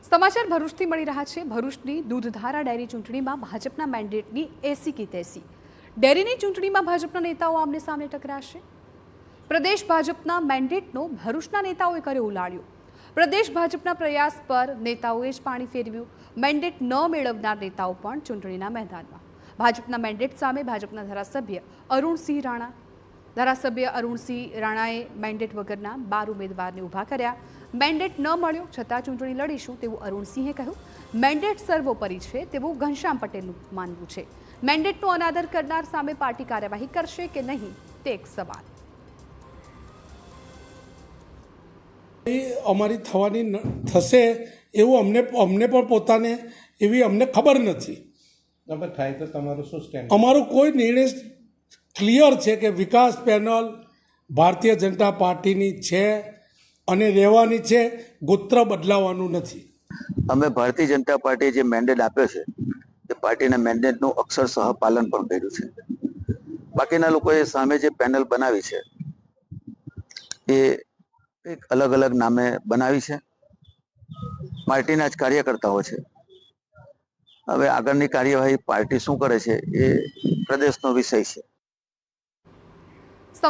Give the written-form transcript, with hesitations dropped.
સમાચાર ભરૂચથી મળી રહ્યા છે। ભરૂચની દૂધધારા ડેરી ચૂંટણીમાં ભાજપના મેન્ડેટની 80 की 83। ડેરીની ચૂંટણીમાં ભાજપના નેતાઓ આમને સામે ટકરાશે। પ્રદેશ ભાજપના મેન્ડેટનો ભરૂચના નેતાઓએ કર્યો ઉલાળ્યો। પ્રદેશ ભાજપના પ્રયાસ પર નેતાઓએ જ પાણી ફેરવ્યું। મેન્ડેટ ન મેળવનાર નેતાઓ પણ ચૂંટણીના મેદાનમાં। ભાજપના મેન્ડેટ સામે ભાજપના ધારાસભ્ય અરુણસિંહ રાણાએ મેન્ડેટ વગરના 12 ઉમેદવારને ઊભા કર્યા। મેન્ડેટ ન મળ્યો છતાં ચૂંટણી લડીશું તેવું અરુણસિંહે કહ્યું। મેન્ડેટ સર્વોપરી છે તેવું ઘનશ્યામ પટેલનું માનવું છે। મેન્ડેટનો અનાદર કરનાર સામે પાર્ટી કાર્યવાહી કરશે કે નહીં તે એક સવાલ। અમારી થવાની થશે એવું અમને પણ પોતાને એવી અમને ખબર નથી। થાય તો તમારું શું સ્ટેન્ડ? અમારો કોઈ નિર્ણય ક્લિયર છે કે વિકાસ પેનલ ભારતીય જનતા પાર્ટીની છે અને રહેવાની છે, ગોત્ર બદલાવાનું નથી। અમે ભારતીય જનતા પાર્ટીએ જે મેન્ડેટ આપ્યો છે તે પાર્ટીના મેન્ડેટનું અક્ષરશઃ પાલન પણ કર્યું છે। બાકીના લોકોએ સામે જે પેનલ બનાવી છે એ એક અલગ અલગ નામે બનાવી છે। પાર્ટીના જ કાર્યકર્તાઓ છે। હવે આગળની કાર્યવાહી પાર્ટી શું કરે છે એ પ્રદેશનો વિષય છે।